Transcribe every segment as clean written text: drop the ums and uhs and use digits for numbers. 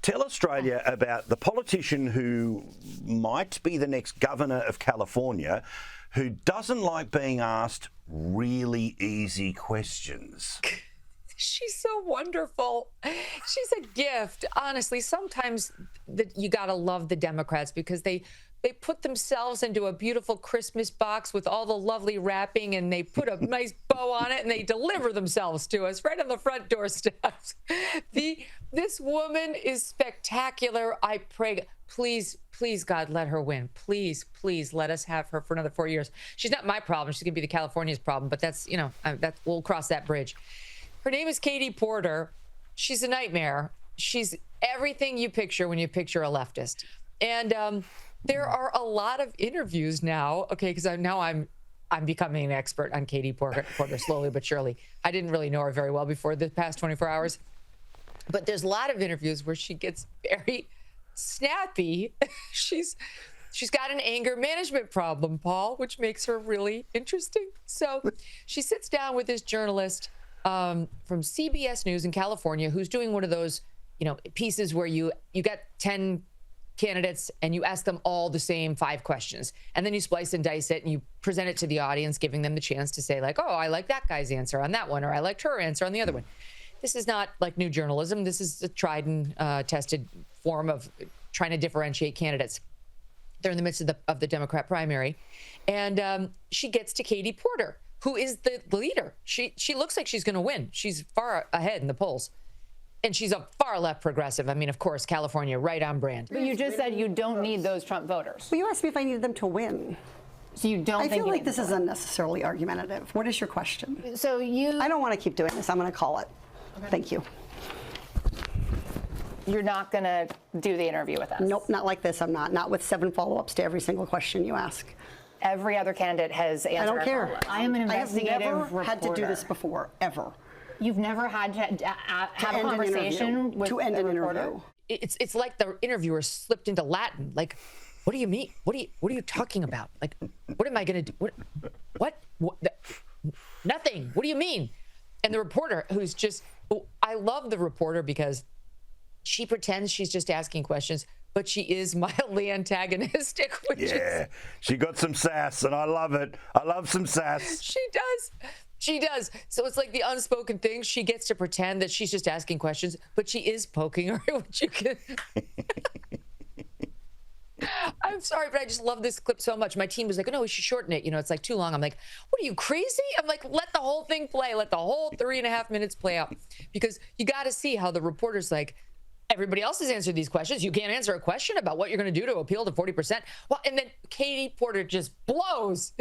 Tell Australia about the politician who might be the next governor of California who doesn't like being asked really easy questions. She's so wonderful. She's a gift. Honestly, sometimes you got to love the Democrats because they put themselves into a beautiful Christmas box with all the lovely wrapping, and they put a nice bow on it, and they deliver themselves to us right on the front doorsteps. This woman is spectacular. I pray, please, God, let her win. Please let us have her for another 4 years. She's not my problem. She's going to be the California's problem, but that's, we'll cross that bridge. Her name is Katie Porter. She's a nightmare. She's everything you picture when you picture a leftist. And there are a lot of interviews now, okay, because I'm becoming an expert on Katie Porter slowly but surely. I didn't really know her very well before the past 24 hours. But there's a lot of interviews where she gets very snappy. She's got an anger management problem, Paul, which makes her really interesting. So she sits down with this journalist from CBS News in California who's doing one of those, pieces where you got 10 candidates and you ask them all the same 5 questions, and then you splice and dice it and you present it to the audience, giving them the chance to say like, oh, I like that guy's answer on that one, or I liked her answer on the other one. This is not like new journalism. This is a tried and tested form of trying to differentiate candidates. They're in the midst of the Democrat primary, and she gets to Katie Porter, who is the leader. She looks like she's going to win. She's far ahead in the polls. And she's a far left progressive. I mean, of course, California, right on brand. But you just said you don't need those Trump voters. Well, you asked me if I needed them to win. So you don't think I feel like this is unnecessarily argumentative. What is your question? I don't want to keep doing this. I'm going to call it. Okay. Thank you. You're not going to do the interview with us? Nope, not like this. I'm not. Not with 7 follow-ups to every single question you ask. Every other candidate has answered. I don't care. I am an investigative reporter. I have never reporter. had to do this before, ever. You've never had to have a conversation with to end a an reporter? interview. It's like the interviewer slipped into Latin. Like, what do you mean? What are you talking about? Like, what am I going to do? What? Nothing. What do you mean? And the reporter, who's just, I love the reporter because she pretends she's just asking questions, but she is mildly antagonistic. She got some sass, and I love it. I love some sass. She does. So it's like the unspoken thing. She gets to pretend that she's just asking questions, but she is poking her, which you can. I'm sorry, but I just love this clip so much. My team was like, oh, no, we should shorten it. It's like too long. I'm like, what are you, crazy? I'm like, let the whole thing play. Let the whole 3.5 minutes play out. Because you got to see how the reporter's like, everybody else has answered these questions. You can't answer a question about what you're going to do to appeal to 40%. Well, and then Katie Porter just blows.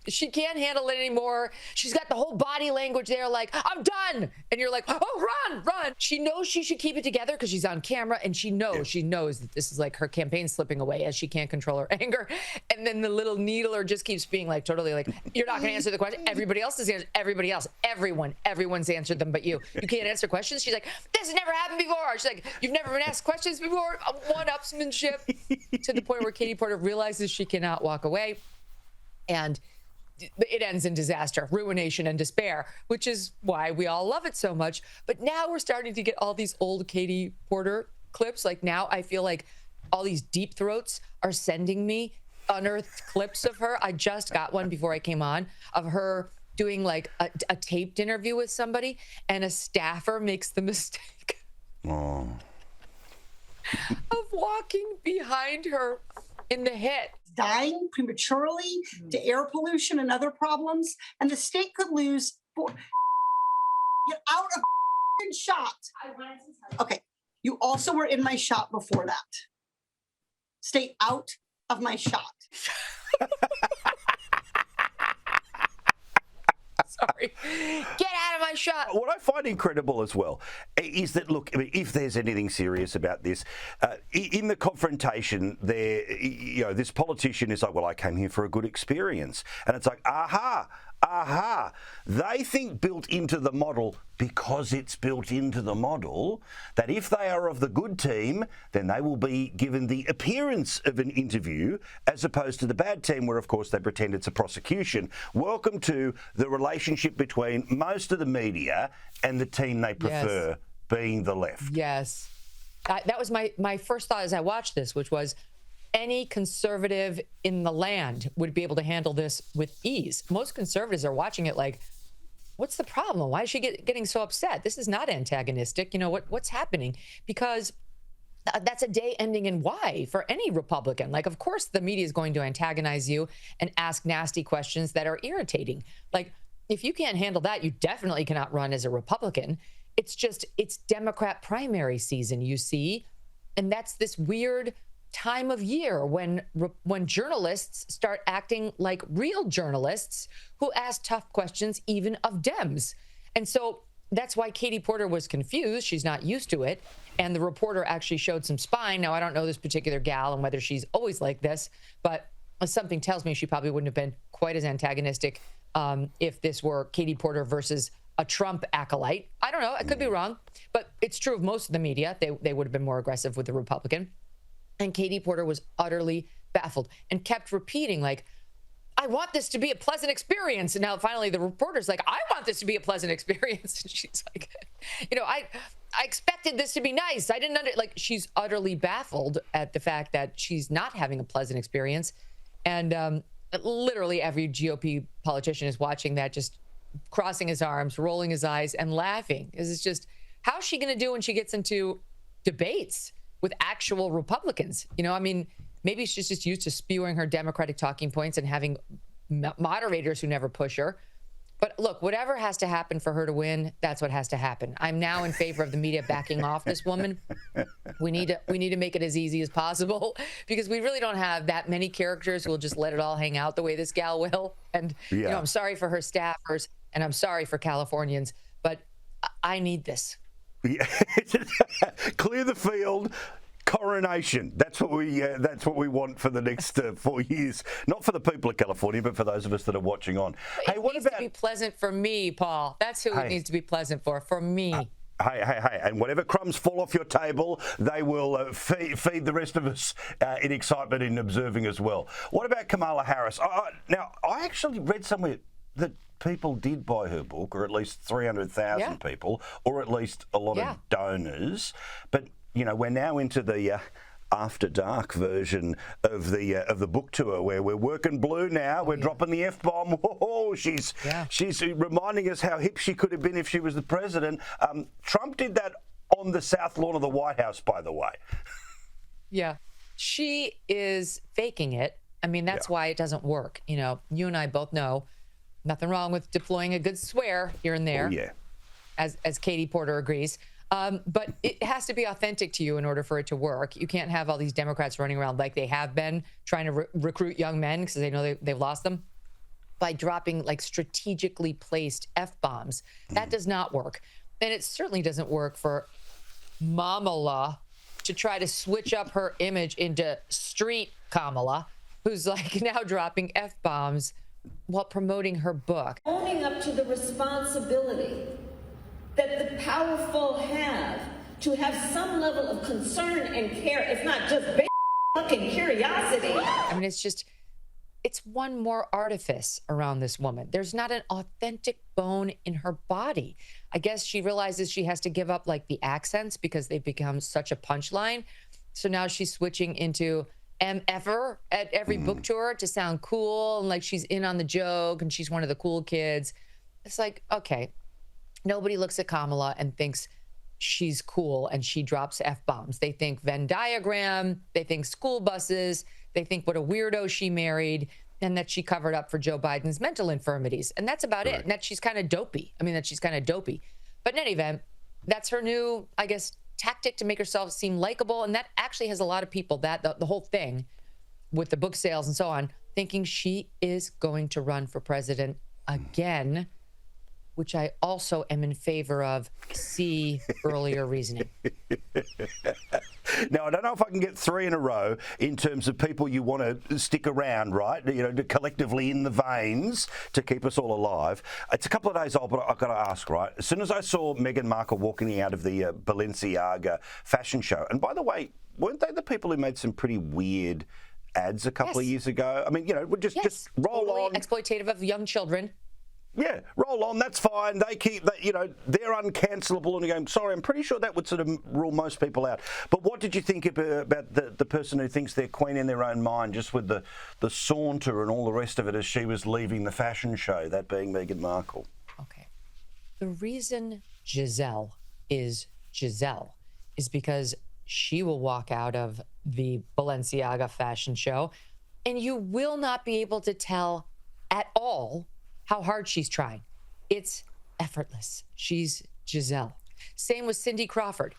She can't handle it anymore. She's got the whole body language there like, I'm done. And you're like, oh, run. She knows she should keep it together because she's on camera, and she knows that this is like her campaign slipping away as she can't control her anger. And then the little needler just keeps being like totally like, you're not going to answer the question. Everybody else has answered. Everybody else. Everyone's answered them but you. You can't answer questions. She's like, this has never happened before. She's like, you've never been asked questions before. One-upsmanship to the point where Katie Porter realizes she cannot walk away. And it ends in disaster, ruination, and despair, which is why we all love it so much. But now we're starting to get all these old Katie Porter clips. Like now I feel like all these deep throats are sending me unearthed clips of her. I just got one before I came on of her doing like a taped interview with somebody, and a staffer makes the mistake of walking behind her in the hit. Dying prematurely to air pollution and other problems, and the state could lose. Get out of shot. Okay, you also were in my shot before that. Stay out of my shot. Sorry. Get out of my shot. What I find incredible as well is that, look, I mean, if there's anything serious about this, in the confrontation there, this politician is like, well, I came here for a good experience. And it's like, aha. They think built into the model, because it's built into the model, that if they are of the good team, then they will be given the appearance of an interview, as opposed to the bad team where, of course, they pretend it's a prosecution. Welcome to the relationship between most of the media and the team they prefer, being the left. Yes. That was my first thought as I watched this, which was any conservative in the land would be able to handle this with ease. Most conservatives are watching it like, what's the problem? Why is she getting so upset? This is not antagonistic. You know, what's happening? Because that's a day ending in Y for any Republican. Like, of course, the media is going to antagonize you and ask nasty questions that are irritating. Like, if you can't handle that, you definitely cannot run as a Republican. It's Democrat primary season, you see. And that's this weird time of year when journalists start acting like real journalists who ask tough questions even of Dems. And so that's why Katie Porter was confused. She's not used to it. And the reporter actually showed some spine. Now, I don't know this particular gal and whether she's always like this, but something tells me she probably wouldn't have been quite as antagonistic if this were Katie Porter versus a Trump acolyte. I don't know. I could be wrong, but it's true of most of the media. They would have been more aggressive with the Republican. And Katie Porter was utterly baffled and kept repeating, like, I want this to be a pleasant experience. And now finally the reporter's like, I want this to be a pleasant experience. And she's like, you know, I expected this to be nice. I didn't she's utterly baffled at the fact that she's not having a pleasant experience. And literally every GOP politician is watching that, just crossing his arms, rolling his eyes and laughing. It's just, how's she going to do when she gets into debates with actual Republicans? You know, I mean, maybe she's just used to spewing her Democratic talking points and having moderators who never push her. But look, whatever has to happen for her to win, that's what has to happen. I'm now in favor of the media backing off this woman. We need to make it as easy as possible, because we really don't have that many characters who will just let it all hang out the way this gal will. And you know, I'm sorry for her staffers and I'm sorry for Californians, but I need this. Yeah. Clear the field. Coronation. That's what we want for the next 4 years. Not for the people of California, but for those of us that are watching on. It needs to be pleasant for me, Paul. That's who it needs to be pleasant for me. Hey, and whatever crumbs fall off your table, they will feed the rest of us in excitement in observing as well. What about Kamala Harris? Now, I actually read somewhere that people did buy her book, or at least 300,000 people, or at least a lot of donors. But you know, we're now into the after dark version of the book tour, where we're working blue now. We're dropping the F-bomb. Whoa, she's reminding us how hip she could have been if she was the president. Trump did that on the South Lawn of the White House, by the way. Yeah. She is faking it. I mean, that's why it doesn't work. You know, you and I both know nothing wrong with deploying a good swear here and there. As Katie Porter agrees. But it has to be authentic to you in order for it to work. You can't have all these Democrats running around like they have been, trying to recruit young men because they know they've lost them, by dropping like strategically placed F-bombs. That does not work. And it certainly doesn't work for Mamala to try to switch up her image into street Kamala, who's like now dropping F-bombs while promoting her book. Owning up to the responsibility that the powerful have to have some level of concern and care, if not just fucking curiosity. I mean, it's one more artifice around this woman. There's not an authentic bone in her body. I guess she realizes she has to give up like the accents because they've become such a punchline. So now she's switching into MFer at every book tour to sound cool and like she's in on the joke and she's one of the cool kids. It's like, okay. Nobody looks at Kamala and thinks she's cool and she drops F-bombs. They think Venn diagram, they think school buses, they think what a weirdo she married, and that she covered up for Joe Biden's mental infirmities. And that's about it. And that she's kind of dopey. But in any event, that's her new, I guess, tactic to make herself seem likable. And that actually has a lot of people, that the whole thing with the book sales and so on, thinking she is going to run for president again, which I also am in favor of. See earlier reasoning. Now, I don't know if I can get 3 in a row in terms of people you want to stick around, right? You know, collectively in the veins to keep us all alive. It's a couple of days old, but I've got to ask, right? As soon as I saw Meghan Markle walking out of the Balenciaga fashion show, and by the way, weren't they the people who made some pretty weird ads a couple of years ago? I mean, you know, just roll totally on. Exploitative of young children. Yeah, roll on. That's fine. They keep, they're uncancelable. And you're going, sorry, I'm pretty sure that would sort of rule most people out. But what did you think about the person who thinks they're queen in their own mind, just with the saunter and all the rest of it as she was leaving the fashion show, that being Meghan Markle? Okay. The reason Giselle is because she will walk out of the Balenciaga fashion show and you will not be able to tell at all how hard she's trying. It's effortless. She's Giselle. Same with Cindy Crawford.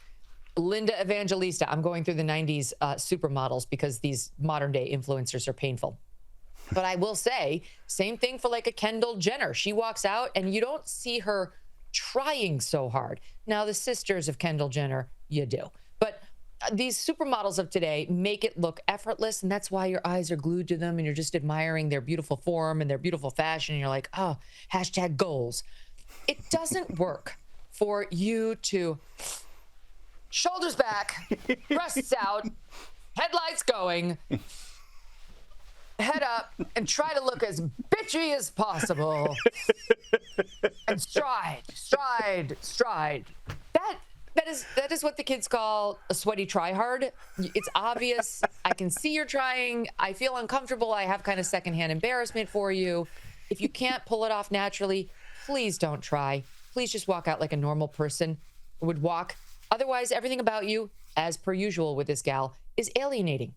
Linda Evangelista. I'm going through the 90s supermodels because these modern day influencers are painful. But I will say, same thing for like a Kendall Jenner. She walks out and you don't see her trying so hard. Now, the sisters of Kendall Jenner, you do. But these supermodels of today make it look effortless, and that's why your eyes are glued to them and you're just admiring their beautiful form and their beautiful fashion. And you're like, oh, hashtag goals. It doesn't work for you to shoulders back, breasts out, headlights going, head up, and try to look as bitchy as possible. And stride. That is what the kids call a sweaty try hard. It's obvious. I can see you're trying. I feel uncomfortable. I have kind of secondhand embarrassment for you. If you can't pull it off naturally, please don't try. Please just walk out like a normal person would walk. Otherwise, everything about you, as per usual with this gal, is alienating.